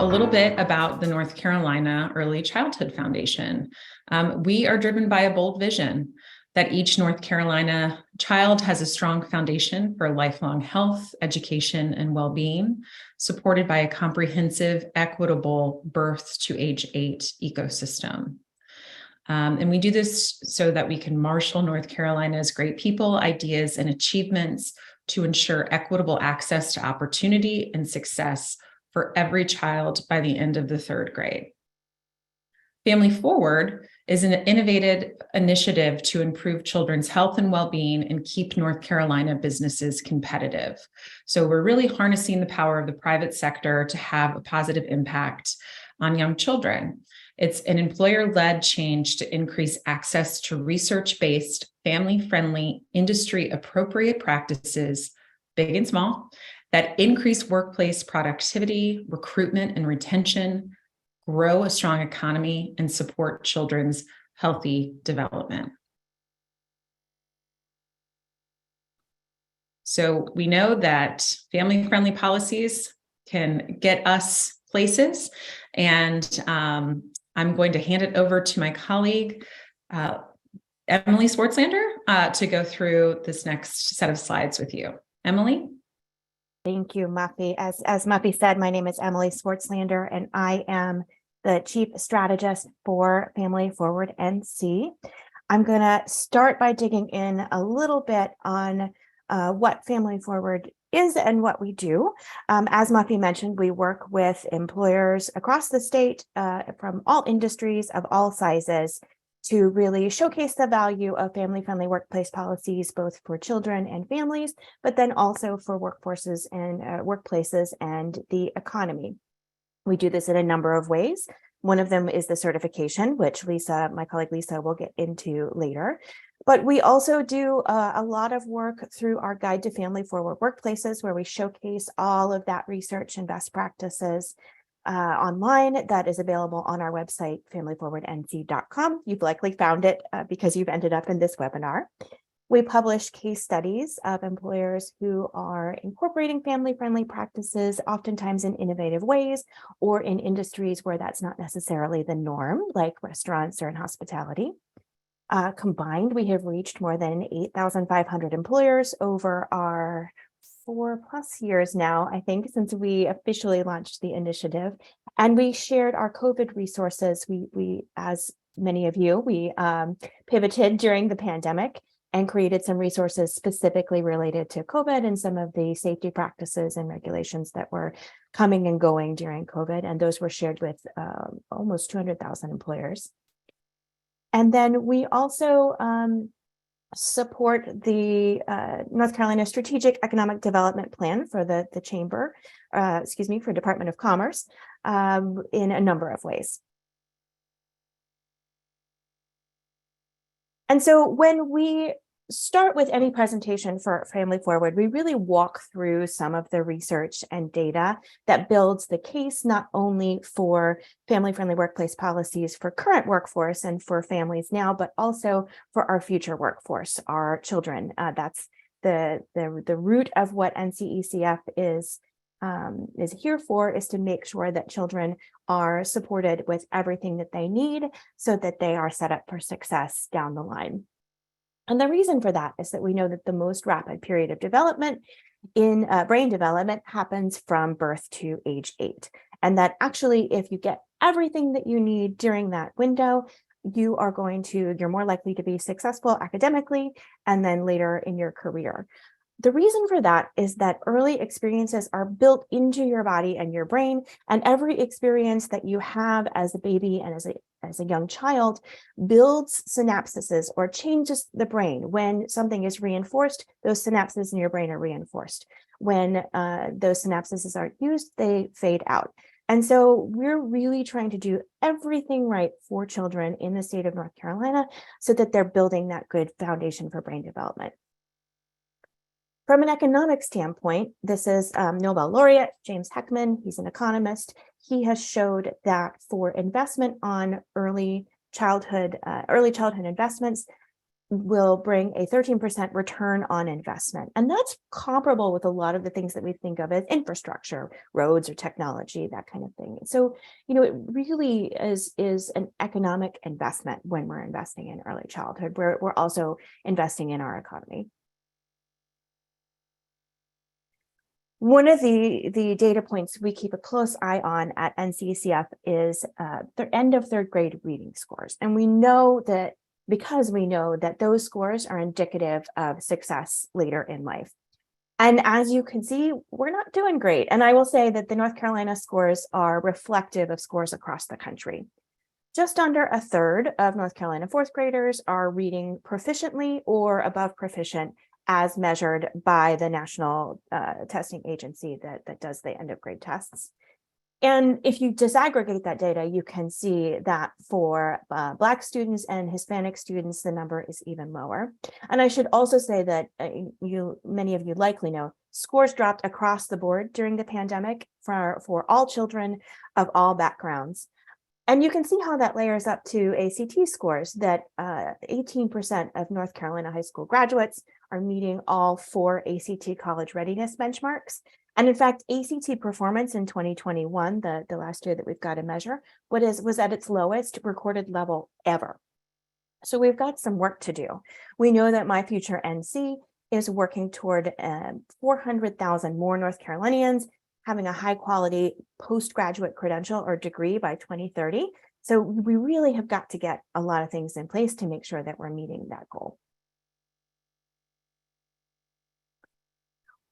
a little bit about the North Carolina Early Childhood Foundation. We are driven by a bold vision that each North Carolina child has a strong foundation for lifelong health, education, and well-being, supported by a comprehensive, equitable birth to age 8 ecosystem. And we do this so that we can marshal North Carolina's great people, ideas, and achievements to ensure equitable access to opportunity and success for every child by the end of the 3rd grade. Family Forward is an innovative initiative to improve children's health and well-being and keep North Carolina businesses competitive. So we're really harnessing the power of the private sector to have a positive impact on young children. It's an employer-led change to increase access to research-based, family-friendly, industry-appropriate practices, big and small, that increase workplace productivity, recruitment and retention, grow a strong economy, and support children's healthy development. So we know that family-friendly policies can get us places, and I'm going to hand it over to my colleague, Emily Swartzlander, to go through this next set of slides with you. Emily? Thank you, Muffy. As Muffy said, my name is Emily Swartzlander, and I am the Chief Strategist for Family Forward NC. I'm going to start by digging in a little bit on what Family Forward is and what we do. As Muffy mentioned, we work with employers across the state from all industries of all sizes to really showcase the value of family-friendly workplace policies, both for children and families, but then also for workforces and workplaces and the economy. We do this in a number of ways. One of them is the certification, which Lisa, my colleague Lisa, will get into later. But we also do a lot of work through our Guide to Family Forward Workplaces, where we showcase all of that research and best practices online that is available on our website, familyforwardnc.com. You've likely found it because you've ended up in this webinar. We publish case studies of employers who are incorporating family-friendly practices, oftentimes in innovative ways, or in industries where that's not necessarily the norm, like restaurants or in hospitality. Combined, we have reached more than 8,500 employers over our 4+ years now, I think, since we officially launched the initiative. And we shared our COVID resources. We as many of you, we pivoted during the pandemic and created some resources specifically related to COVID and some of the safety practices and regulations that were coming and going during COVID. And those were shared with almost 200,000 employers. And then we also support the North Carolina Strategic Economic Development Plan for the Chamber, for Department of Commerce in a number of ways. And so when we start with any presentation for Family Forward, we really walk through some of the research and data that builds the case not only for family-friendly workplace policies for current workforce and for families now, but also for our future workforce, our children. That's the root of what NCECF is here for, is to make sure that children are supported with everything that they need so that they are set up for success down the line. And the reason for that is that we know that the most rapid period of development in brain development happens from birth to age 8. And that actually, if you get everything that you need during that window, you're more likely to be successful academically and then later in your career. The reason for that is that early experiences are built into your body and your brain, and every experience that you have as a baby and as a young child builds synapses or changes the brain. When something is reinforced, those synapses in your brain are reinforced. When those synapses aren't used, they fade out. And so we're really trying to do everything right for children in the state of North Carolina so that they're building that good foundation for brain development. From an economic standpoint, this is Nobel laureate James Heckman. He's an economist. He has showed that for investment on early childhood investments, will bring a 13% return on investment. And that's comparable with a lot of the things that we think of as infrastructure, roads or technology, that kind of thing. So, it really is an economic investment when we're investing in early childhood. We're also investing in our economy. One of the data points we keep a close eye on at NCCF is the end of third grade reading scores. And we know that because we know that those scores are indicative of success later in life. And as you can see, we're not doing great. And I will say that the North Carolina scores are reflective of scores across the country. Just under a third of North Carolina fourth graders are reading proficiently or above proficient as measured by the national testing agency that does the end of grade tests. And if you disaggregate that data, you can see that for Black students and Hispanic students, the number is even lower. And I should also say that many of you likely know, scores dropped across the board during the pandemic for all children of all backgrounds. And you can see how that layers up to ACT scores, that 18% of North Carolina high school graduates are meeting all 4 ACT college readiness benchmarks. And in fact, ACT performance in 2021, the last year that we've got to measure, was at its lowest recorded level ever. So we've got some work to do. We know that My Future NC is working toward 400,000 more North Carolinians having a high quality postgraduate credential or degree by 2030. So we really have got to get a lot of things in place to make sure that we're meeting that goal.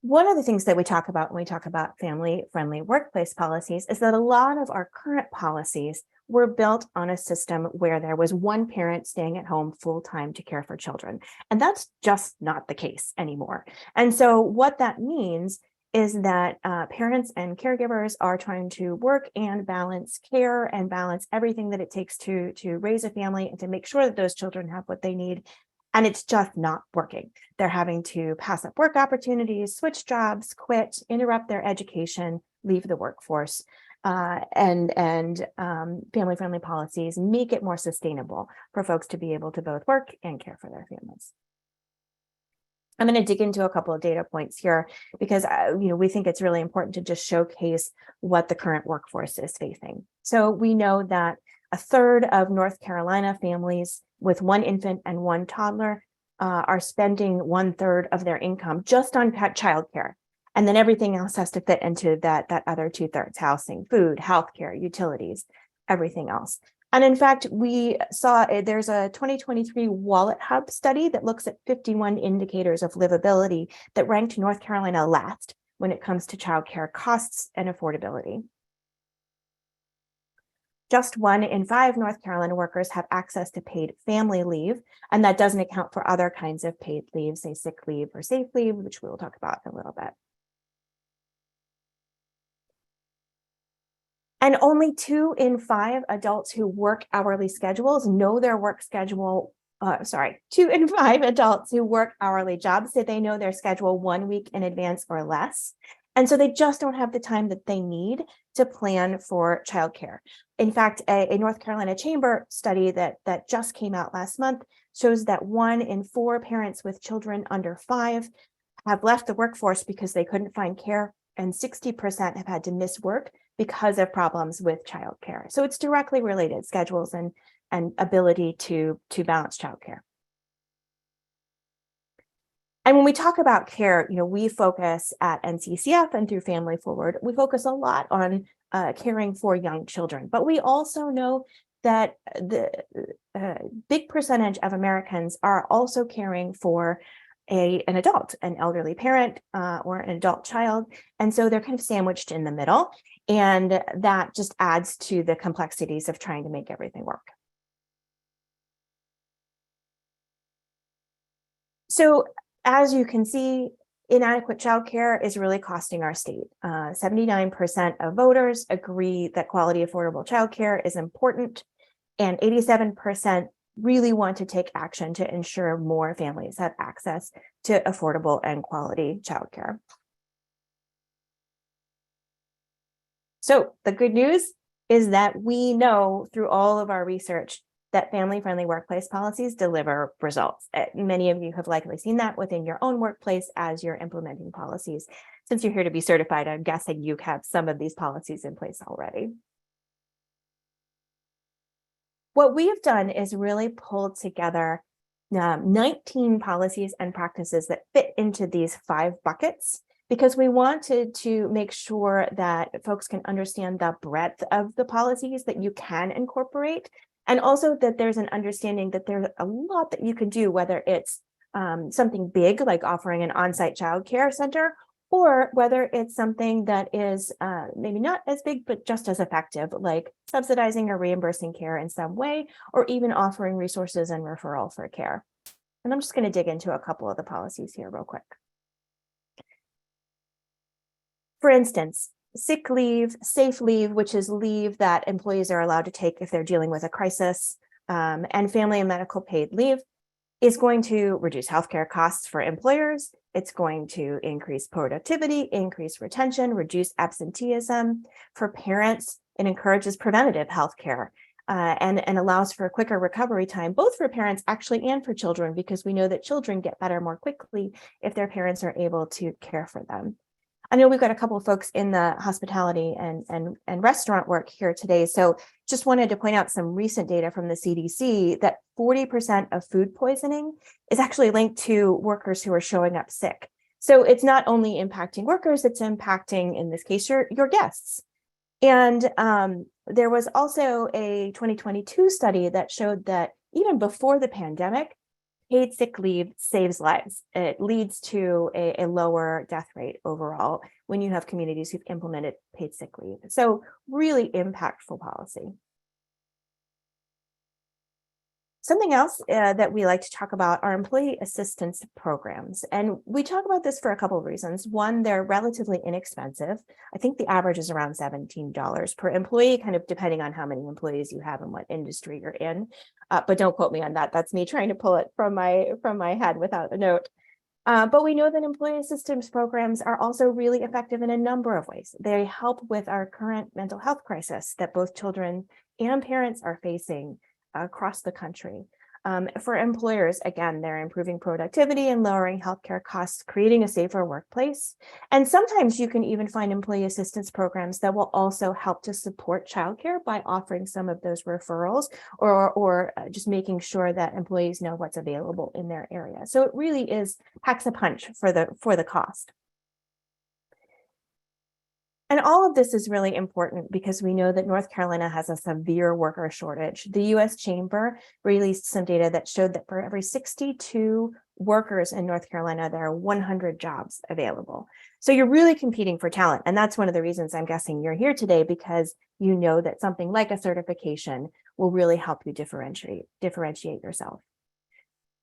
One of the things that we talk about when we talk about family-friendly workplace policies is that a lot of our current policies were built on a system where there was one parent staying at home full-time to care for children. And that's just not the case anymore. And so what that means is that parents and caregivers are trying to work and balance care and balance everything that it takes to raise a family and to make sure that those children have what they need. And it's just not working. They're having to pass up work opportunities, switch jobs, quit, interrupt their education, leave the workforce. And family-friendly policies make it more sustainable for folks to be able to both work and care for their families. I'm going to dig into a couple of data points here because we think it's really important to just showcase what the current workforce is facing. So we know that a third of North Carolina families with one infant and one toddler are spending 1/3 of their income just on childcare. And then everything else has to fit into that other 2/3: housing, food, healthcare, utilities, everything else. And in fact, we saw there's a 2023 Wallet Hub study that looks at 51 indicators of livability that ranked North Carolina last when it comes to childcare costs and affordability. Just 1 in 5 North Carolina workers have access to paid family leave, and that doesn't account for other kinds of paid leave, say sick leave or safe leave, which we will talk about in a little bit. And only 2 in 5 adults who work hourly schedules know their work schedule. 2 in 5 adults who work hourly jobs say they know their schedule 1 week in advance or less. And so they just don't have the time that they need to plan for childcare. In fact, a North Carolina Chamber study that just came out last month shows that 1 in 4 parents with children under 5 have left the workforce because they couldn't find care, and 60% have had to miss work because of problems with childcare. So it's directly related, schedules and ability to balance childcare. And when we talk about care, we focus at NCCF and through Family Forward, we focus a lot on caring for young children. But we also know that the big percentage of Americans are also caring for an adult, an elderly parent or an adult child. And so they're kind of sandwiched in the middle. And that just adds to the complexities of trying to make everything work. So as you can see, inadequate childcare is really costing our state. 79% of voters agree that quality, affordable childcare is important, and 87% really want to take action to ensure more families have access to affordable and quality childcare. So the good news is that we know through all of our research that family-friendly workplace policies deliver results. Many of you have likely seen that within your own workplace as you're implementing policies. Since you're here to be certified, I'm guessing you have some of these policies in place already. What we have done is really pulled together 19 policies and practices that fit into these 5 buckets, because we wanted to make sure that folks can understand the breadth of the policies that you can incorporate, and also that there's an understanding that there's a lot that you can do, whether it's something big like offering an on-site childcare center, or whether it's something that is maybe not as big, but just as effective, like subsidizing or reimbursing care in some way, or even offering resources and referral for care. And I'm just going to dig into a couple of the policies here real quick. For instance, sick leave, safe leave, which is leave that employees are allowed to take if they're dealing with a crisis, and family and medical paid leave is going to reduce healthcare costs for employers. It's going to increase productivity, increase retention, reduce absenteeism. For parents, it encourages preventative healthcare and allows for a quicker recovery time, both for parents actually and for children, because we know that children get better more quickly if their parents are able to care for them. I know we've got a couple of folks in the hospitality and restaurant work here today. So just wanted to point out some recent data from the CDC that 40% of food poisoning is actually linked to workers who are showing up sick. So it's not only impacting workers, it's impacting, in this case, your guests. And there was also a 2022 study that showed that even before the pandemic, paid sick leave saves lives. It leads to a lower death rate overall when you have communities who've implemented paid sick leave. So really impactful policy. Something else that we like to talk about are employee assistance programs. And we talk about this for a couple of reasons. One, they're relatively inexpensive. I think the average is around $17 per employee, kind of depending on how many employees you have and what industry you're in. But don't quote me on that. That's me trying to pull it from my head without a note. But we know that employee assistance programs are also really effective in a number of ways. They help with our current mental health crisis that both children and parents are facing across the country. For employers, again, they're improving productivity and lowering healthcare costs, creating a safer workplace. And sometimes you can even find employee assistance programs that will also help to support childcare by offering some of those referrals or just making sure that employees know what's available in their area. So it really packs a punch for the cost. And all of this is really important because we know that North Carolina has a severe worker shortage. The U.S. Chamber released some data that showed that for every 62 workers in North Carolina, there are 100 jobs available. So you're really competing for talent. And that's one of the reasons I'm guessing you're here today, because you know that something like a certification will really help you differentiate yourself.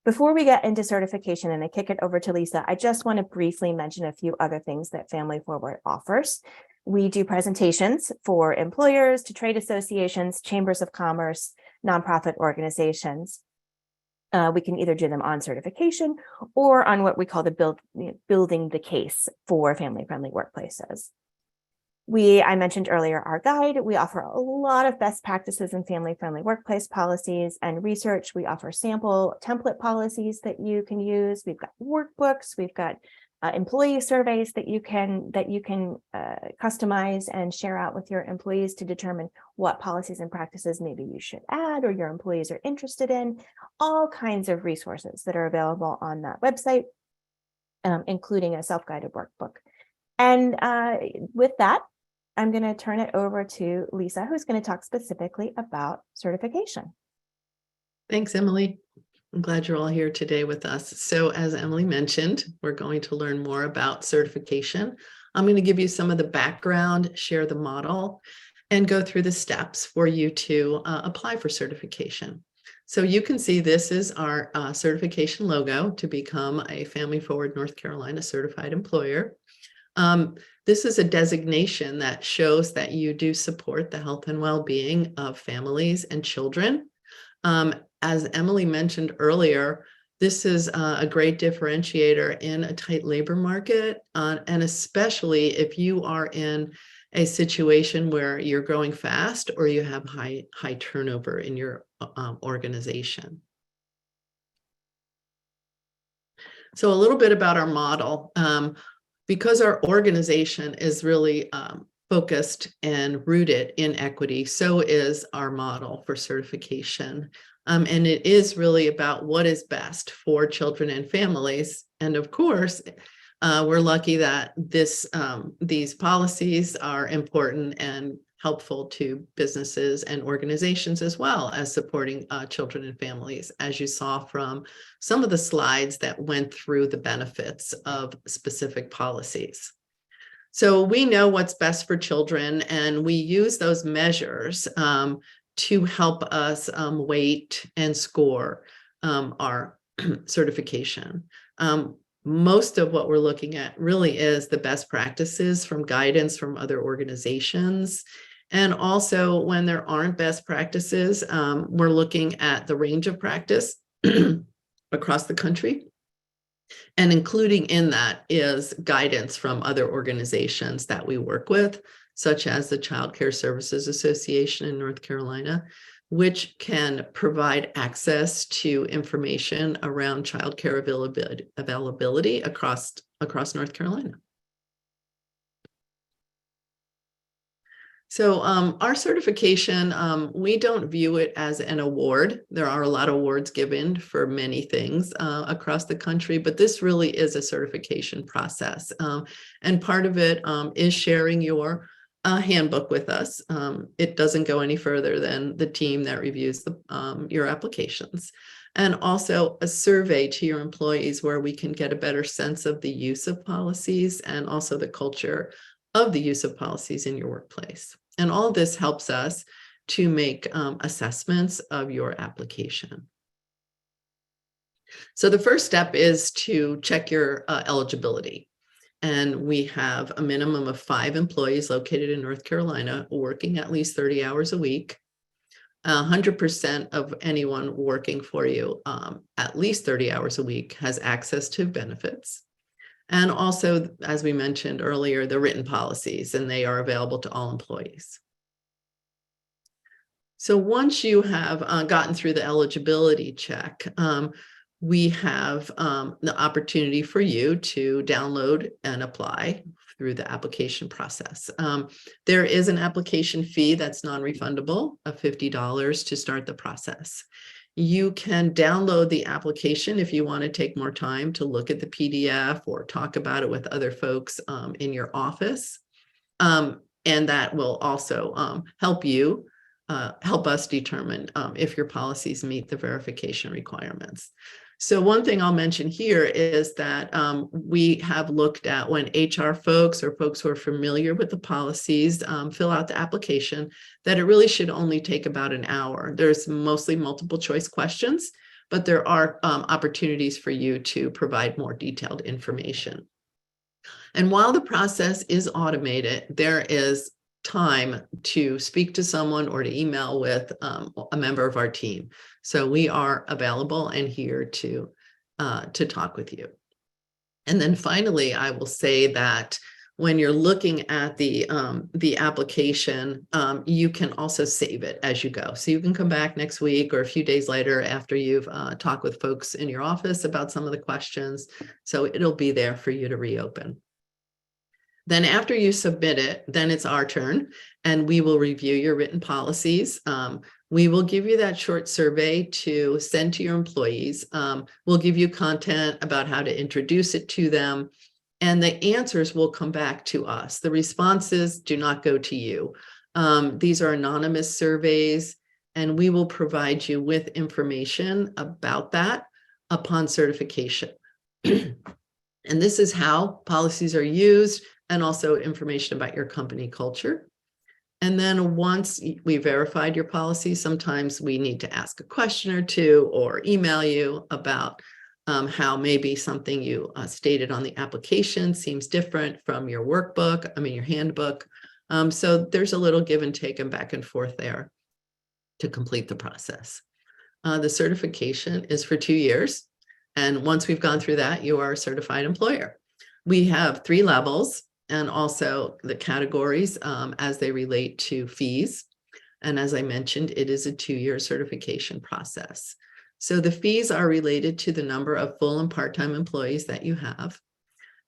Before we get into certification and I kick it over to Lisa, I just want to briefly mention a few other things that Family Forward offers. We do presentations for employers, to trade associations, chambers of commerce, nonprofit organizations. We can either do them on certification or on what we call the building the case for family-friendly workplaces. I mentioned earlier our guide. We offer a lot of best practices in family-friendly workplace policies and research. We offer sample template policies that you can use. We've got workbooks. We've got employee surveys that you can customize and share out with your employees to determine what policies and practices maybe you should add or your employees are interested in. All kinds of resources that are available on that website, including a self-guided workbook. And with that, I'm going to turn it over to Lisa, who's going to talk specifically about certification. Thanks, Emily. I'm glad you're all here today with us. So as Emily mentioned, we're going to learn more about certification. I'm going to give you some of the background, share the model, and go through the steps for you to apply for certification. So you can see this is our certification logo to become a Family Forward North Carolina certified employer. This is a designation that shows that you do support the health and well-being of families and children. As Emily mentioned earlier, this is a great differentiator in a tight labor market, and especially if you are in a situation where you're growing fast or you have high turnover in your organization. So a little bit about our model. Because our organization is really focused and rooted in equity, so is our model for certification. And it is really about what is best for children and families. And of course, we're lucky that these policies are important and helpful to businesses and organizations, as well as supporting children and families, as you saw from some of the slides that went through the benefits of specific policies. So we know what's best for children, and we use those measures to help us weight and score our certification. Most of what we're looking at really is the best practices from guidance from other organizations. And also, when there aren't best practices, we're looking at the range of practice across the country. And including in that is guidance from other organizations that we work with, such as the Child Care Services Association in North Carolina, which can provide access to information around childcare availability across North Carolina. So our certification, we don't view it as an award. There are a lot of awards given for many things across the country, but this really is a certification process. And part of it is sharing your handbook with us. It doesn't go any further than the team that reviews your applications. And also a survey to your employees where we can get a better sense of the use of policies and also the culture of the use of policies in your workplace. And all this helps us to make assessments of your application. So the first step is to check your eligibility. And we have a minimum of 5 employees located in North Carolina working at least 30 hours a week. 100% of anyone working for you at least 30 hours a week has access to benefits. And also, as we mentioned earlier, the written policies, and they are available to all employees. So once you have gotten through the eligibility check, we have the opportunity for you to download and apply through the application process. There is an application fee that's non-refundable of $50 to start the process. You can download the application if you want to take more time to look at the PDF or talk about it with other folks in your office. And that will also help us determine if your policies meet the verification requirements. So one thing I'll mention here is that we have looked at when HR folks or folks who are familiar with the policies fill out the application, that it really should only take about an hour. There's mostly multiple choice questions, but there are opportunities for you to provide more detailed information. And while the process is automated, there is time to speak to someone or to email with a member of our team. So we are available and here to talk with you. And then finally, I will say that when you're looking at the application, you can also save it as you go. So you can come back next week or a few days later after you've talked with folks in your office about some of the questions. So it'll be there for you to reopen. Then after you submit it, then it's our turn, and we will review your written policies. We will give you that short survey to send to your employees. We'll give you content about how to introduce it to them, and the answers will come back to us. The responses do not go to you. These are anonymous surveys, and we will provide you with information about that upon certification. And this is how policies are used, and also information about your company culture. And then once we verified your policy, sometimes we need to ask a question or two or email you about how maybe something you stated on the application seems different from your your handbook. So there's a little give and take and back and forth there to complete the process. The certification is for 2 years. And once we've gone through that, you are a certified employer. We have 3 levels. and also the categories as they relate to fees. And as I mentioned, it is a 2-year certification process. So the fees are related to the number of full and part-time employees that you have.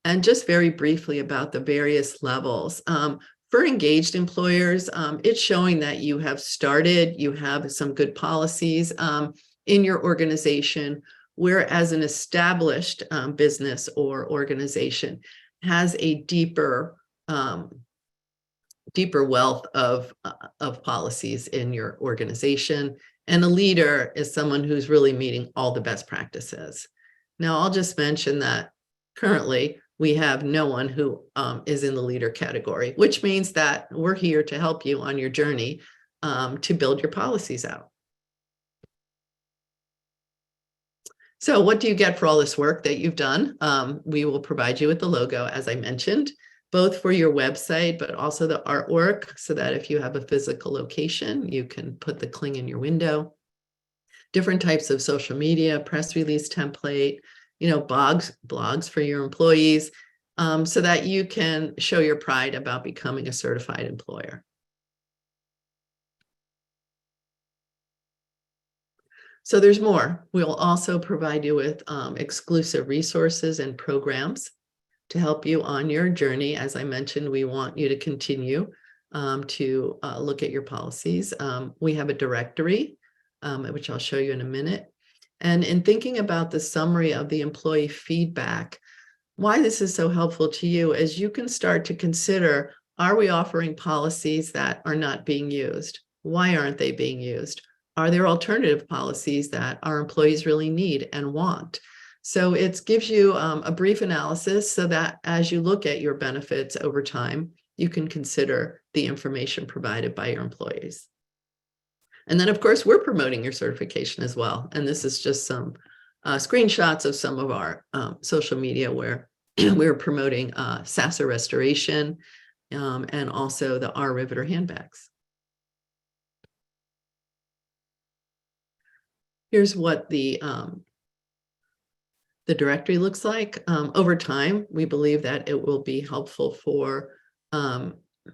And just very briefly about the various levels. For engaged employers, it's showing that you have some good policies in your organization, whereas an established business or organization has a deeper wealth of policies in your organization. And a leader is someone who's really meeting all the best practices. Now, I'll just mention that currently we have no one who is in the leader category, which means that we're here to help you on your journey to build your policies out. So what do you get for all this work that you've done? We will provide you with the logo, as I mentioned, both for your website, but also the artwork, so that if you have a physical location, you can put the Kling in your window. Different types of social media, press release template, blogs for your employees, so that you can show your pride about becoming a certified employer. So there's more. We'll also provide you with exclusive resources and programs to help you on your journey. As I mentioned, we want you to continue to look at your policies. We have a directory, which I'll show you in a minute. And in thinking about the summary of the employee feedback, why this is so helpful to you is you can start to consider, are we offering policies that are not being used? Why aren't they being used? Are there alternative policies that our employees really need and want? So it gives you a brief analysis so that as you look at your benefits over time, you can consider the information provided by your employees. And then, of course, we're promoting your certification as well. And this is just some screenshots of some of our social media where we're promoting Sasser restoration and also the R Riveter handbags. Here's what the directory looks like. Over time, we believe that it will be helpful for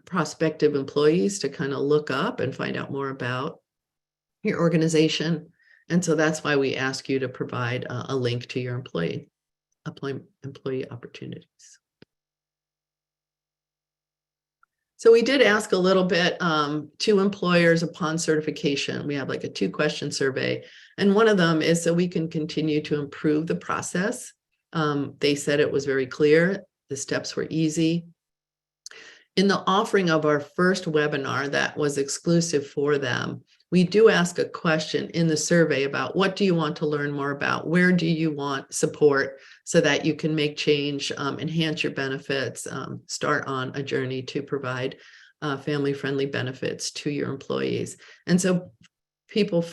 prospective employees to kind of look up and find out more about your organization. And so that's why we ask you to provide a link to your employee opportunities. So we did ask a little bit to employers upon certification. We have like a 2-question survey. And one of them is so we can continue to improve the process. They said it was very clear. The steps were easy. In the offering of our first webinar that was exclusive for them, we do ask a question in the survey about what do you want to learn more about? Where do you want support so that you can make change, enhance your benefits, start on a journey to provide family-friendly benefits to your employees? And so people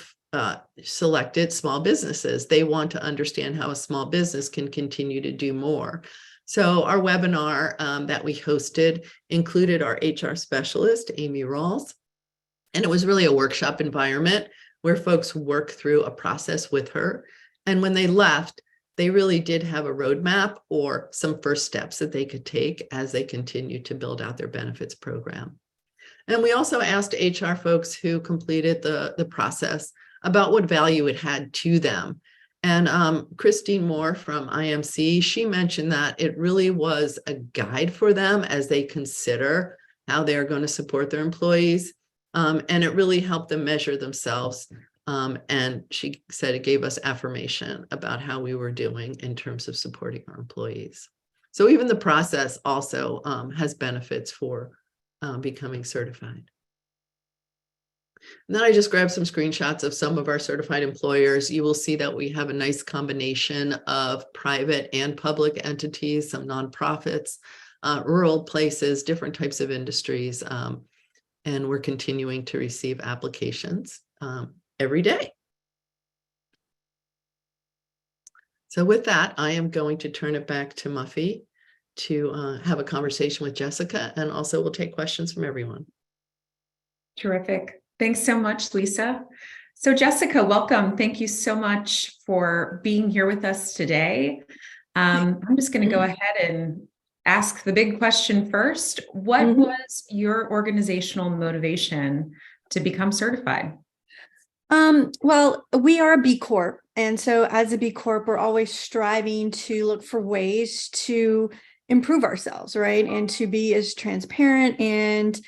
selected small businesses. They want to understand how a small business can continue to do more. So our webinar that we hosted included our HR specialist, Amy Rawls. And it was really a workshop environment where folks work through a process with her. And when they left, they really did have a roadmap or some first steps that they could take as they continue to build out their benefits program. And we also asked HR folks who completed the process about what value it had to them. And Christine Moore from IMC, she mentioned that it really was a guide for them as they consider how they are going to support their employees. And it really helped them measure themselves. And she said it gave us affirmation about how we were doing in terms of supporting our employees. So even the process also has benefits for becoming certified. And then I just grabbed some screenshots of some of our certified employers. You will see that we have a nice combination of private and public entities, some nonprofits, rural places, different types of industries. And we're continuing to receive applications every day. So with that, I am going to turn it back to Muffy to have a conversation with Jessica, and also we'll take questions from everyone. Terrific. Thanks so much, Lisa. So Jessica, welcome. Thank you so much for being here with us today. I'm just going to go ahead and ask the big question first. What Mhm. was your organizational motivation to become certified? Well, we are a B Corp. And so as a B Corp, we're always striving to look for ways to improve ourselves, right? And to be as transparent and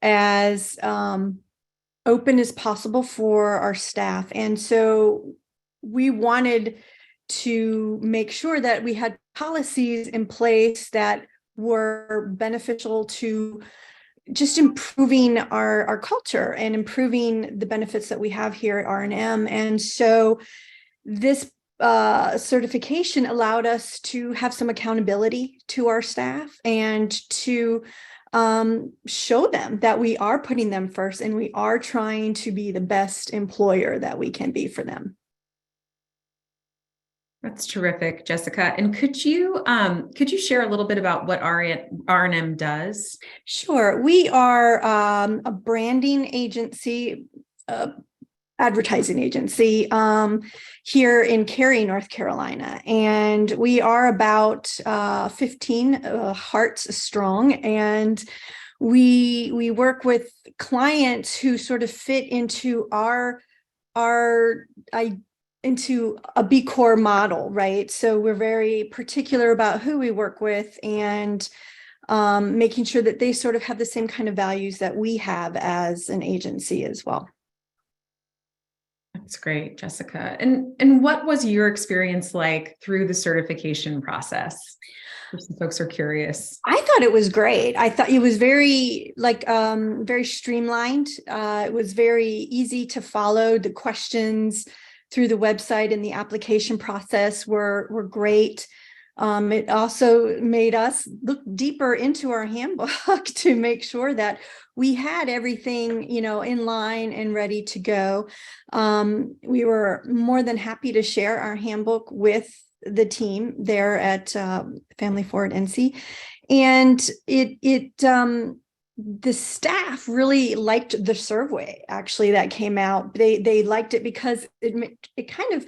as open as possible for our staff. And so we wanted to make sure that we had policies in place that were beneficial to just improving our culture and improving the benefits that we have here at R&M. And so this certification allowed us to have some accountability to our staff and to show them that we are putting them first and we are trying to be the best employer that we can be for them. That's terrific, Jessica. And could you share a little bit about what R&M does? Sure. We are a branding agency, advertising agency here in Cary, North Carolina. And we are about 15 hearts strong. And we work with clients who sort of fit into into a B Corp model, right? So we're very particular about who we work with and making sure that they sort of have the same kind of values that we have as an agency as well. That's great, Jessica. And what was your experience like through the certification process? If some folks are curious. I thought it was great. I thought it was very very streamlined. It was very easy to follow. The questions through the website and the application process were great. It also made us look deeper into our handbook to make sure that we had everything, in line and ready to go. We were more than happy to share our handbook with the team there at Family Forward NC, and the staff really liked the survey actually that came out. They liked it because it kind of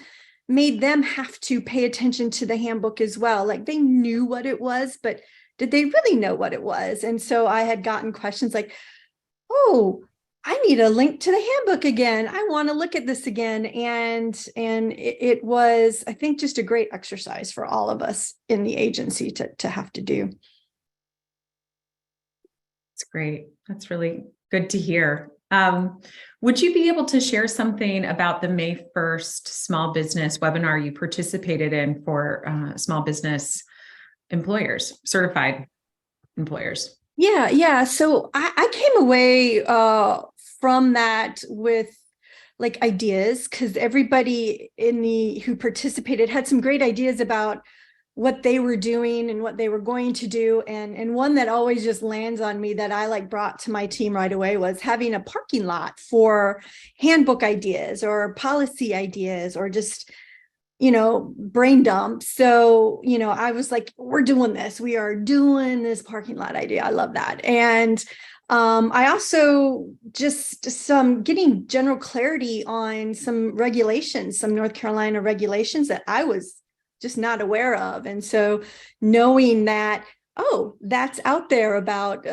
made them have to pay attention to the handbook as well. Like they knew what it was, but did they really know what it was? And so I had gotten questions like, oh, I need a link to the handbook again. I want to look at this again. And it was, I think, just a great exercise for all of us in the agency to have to do. That's great. That's really good to hear. Would you be able to share something about the May 1st small business webinar you participated in for small business employers, certified employers? Yeah. So I came away from that with like ideas, because everybody who participated had some great ideas about what they were doing and what they were going to do. And one that always just lands on me that I brought to my team right away was having a parking lot for handbook ideas or policy ideas or just, brain dump. So, I was like, we're doing this. We are doing this parking lot idea. I love that. And I also just getting general clarity on some regulations, some North Carolina regulations that I was just not aware of. And so knowing that, oh, that's out there about,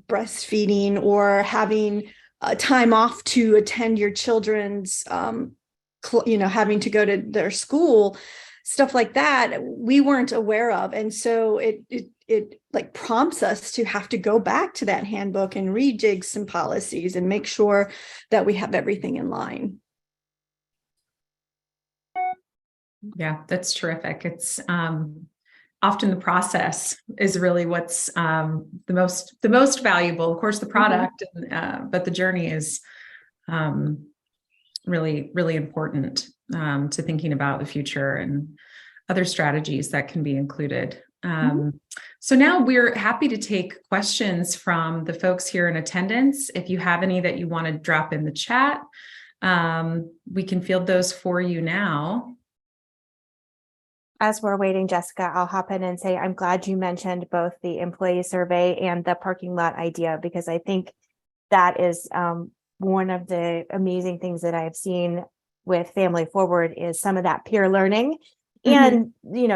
breastfeeding or having time off to attend your children's, having to go to their school, stuff like that, we weren't aware of. And so it prompts us to have to go back to that handbook and rejig some policies and make sure that we have everything in line. Yeah, that's terrific. It's often the process is really what's the most valuable. Of course, the product, but the journey is really, really important to thinking about the future and other strategies that can be included. So now we're happy to take questions from the folks here in attendance. If you have any that you want to drop in the chat, we can field those for you now. As we're waiting, Jessica, I'll hop in and say, I'm glad you mentioned both the employee survey and the parking lot idea, because I think that is one of the amazing things that I've seen with Family Forward is some of that peer learning and,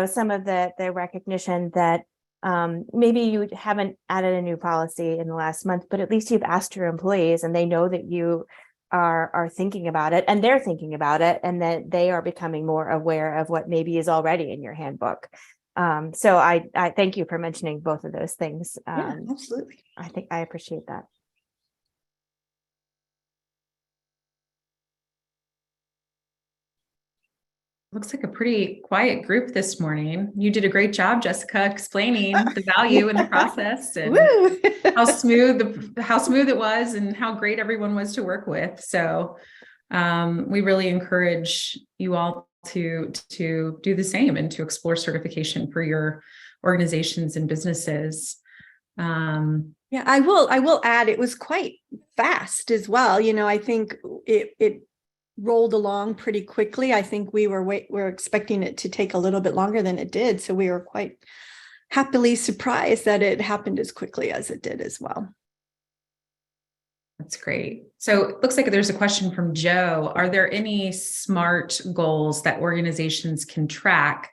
some of the recognition that Maybe you haven't added a new policy in the last month, but at least you've asked your employees and they know that you are thinking about it and they're thinking about it, and that they are becoming more aware of what maybe is already in your handbook. So I thank you for mentioning both of those things. Yeah, absolutely. I think I appreciate that. Looks like a pretty quiet group this morning. You did a great job, Jessica, explaining the value in the process and Woo! how smooth it was and how great everyone was to work with. So we really encourage you all to do the same and to explore certification for your organizations and businesses. Yeah, I will add, it was quite fast as well. I think it rolled along pretty quickly. I think we were expecting it to take a little bit longer than it did. So we were quite happily surprised that it happened as quickly as it did as well. That's great. So it looks like there's a question from Joe. Are there any SMART goals that organizations can track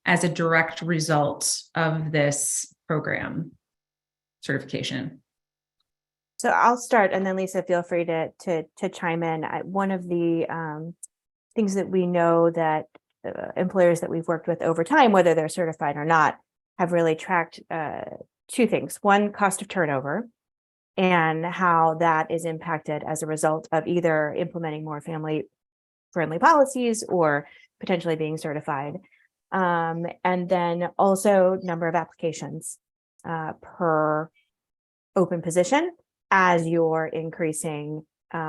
as a direct result of this program certification? So I'll start, and then Lisa, feel free to chime in. One of the things that we know that employers that we've worked with over time, whether they're certified or not, have really tracked two things. One, cost of turnover, and how that is impacted as a result of either implementing more family-friendly policies or potentially being certified. And then also number of applications per open position as you're increasing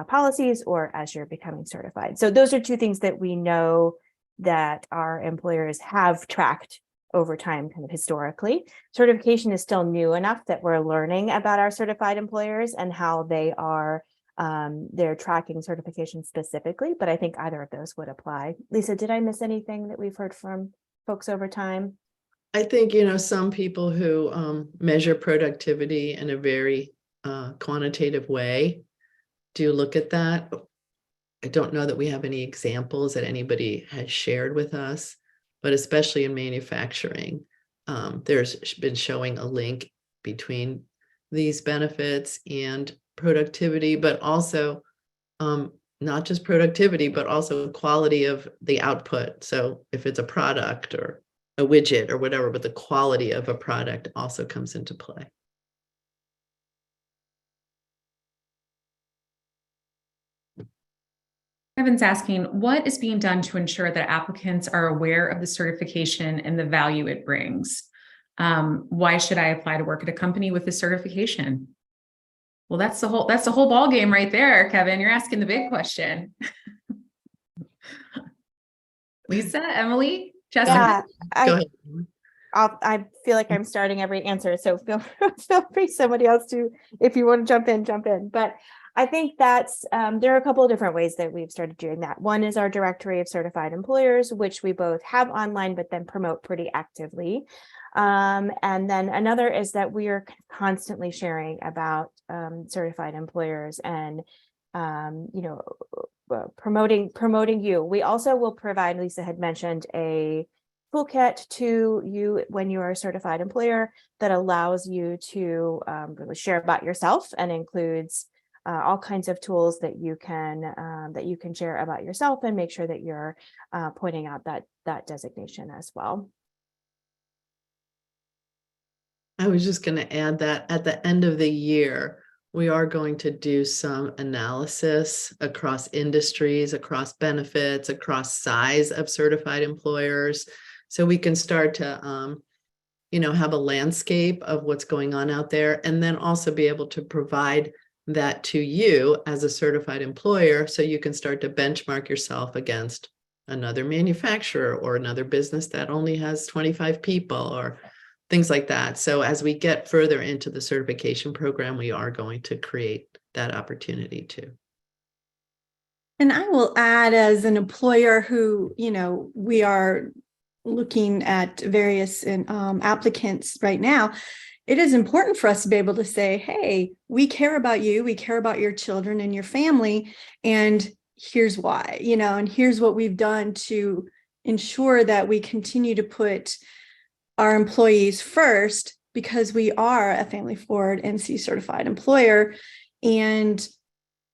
policies or as you're becoming certified. So those are two things that we know that our employers have tracked over time, kind of historically. Certification is still new enough that we're learning about our certified employers and how they are they're tracking certification specifically, but I think either of those would apply. Lisa, did I miss anything that we've heard from folks over time? I think, some people who measure productivity in a very quantitative way do look at that. I don't know that we have any examples that anybody has shared with us, but especially in manufacturing, there's been showing a link between these benefits and productivity, but also not just productivity, but also quality of the output. So if it's a product or a widget or whatever, but the quality of a product also comes into play. Kevin's asking, what is being done to ensure that applicants are aware of the certification and the value it brings? Why should I apply to work at a company with a certification? Well, that's the whole ball game right there, Kevin. You're asking the big question. Lisa, Emily, Jessica? Yeah, Go ahead. I feel like I'm starting every answer, so feel free somebody else to, if you want to jump in. But I think that's there are a couple of different ways that we've started doing that. One is our directory of certified employers, which we both have online, but then promote pretty actively. And then another is that we are constantly sharing about certified employers and promoting you. We also will provide, Lisa had mentioned, a toolkit to you when you are a certified employer that allows you to really share about yourself and includes all kinds of tools that you can share about yourself and make sure that you're pointing out that designation as well. I was just going to add that at the end of the year, we are going to do some analysis across industries, across benefits, across size of certified employers. So we can start to, have a landscape of what's going on out there, and then also be able to provide that to you as a certified employer, so you can start to benchmark yourself against another manufacturer or another business that only has 25 people or things like that. So as we get further into the certification program, we are going to create that opportunity too. And I will add, as an employer who, we are looking at various applicants right now, it is important for us to be able to say, hey, we care about you, we care about your children and your family, and here's why, and here's what we've done to ensure that we continue to put our employees first, because we are a Family Forward NC certified employer. And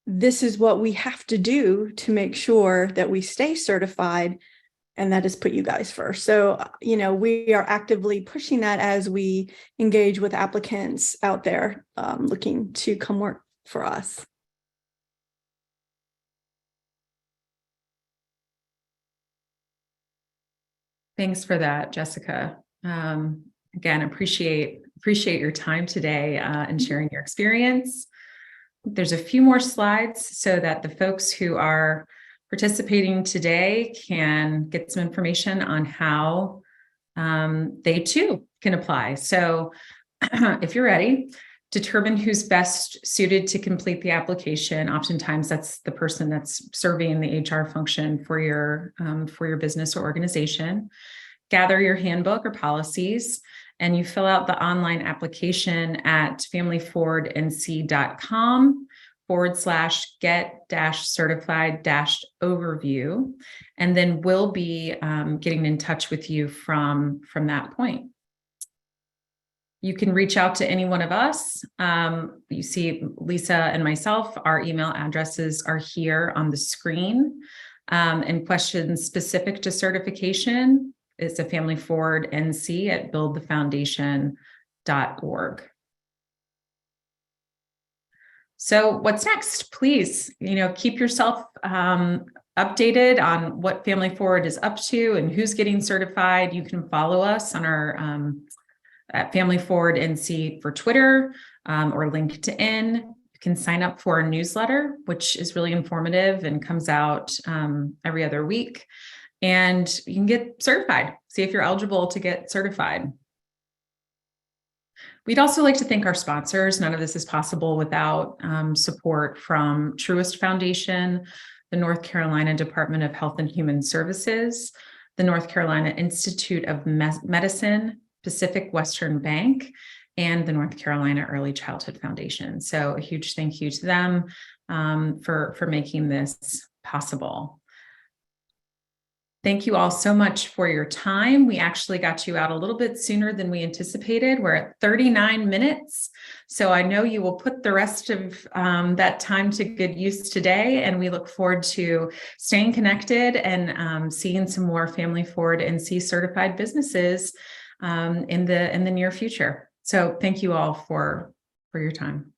this is what we have to do to make sure that we stay certified, and that is put you guys first. So, we are actively pushing that as we engage with applicants out there looking to come work for us. Thanks for that, Jessica. Again, appreciate your time today and sharing your experience. There's a few more slides so that the folks who are participating today can get some information on how they too can apply. So if you're ready, determine who's best suited to complete the application. Oftentimes that's the person that's serving the HR function for your business or organization. Gather your handbook or policies, and you fill out the online application at familyforwardnc.com/get-certified-overview. And then we'll be getting in touch with you from that point. You can reach out to any one of us. You see Lisa and myself, our email addresses are here on the screen. And questions specific to certification is a Family Forward NC at buildthefoundation.org. So what's next? Please, keep yourself updated on what Family Forward is up to and who's getting certified. You can follow us on our at Family Forward NC for Twitter or LinkedIn. You can sign up for our newsletter, which is really informative and comes out every other week. And you can get certified, see if you're eligible to get certified. We'd also like to thank our sponsors. None of this is possible without support from Truist Foundation, the North Carolina Department of Health and Human Services, the North Carolina Institute of Medicine, Pacific Western Bank, and the North Carolina Early Childhood Foundation. So a huge thank you to them for making this possible. Thank you all so much for your time. We actually got you out a little bit sooner than we anticipated. We're at 39 minutes. So I know you will put the rest of that time to good use today. And we look forward to staying connected and seeing some more Family Forward NC certified businesses in the near future. So thank you all for your time.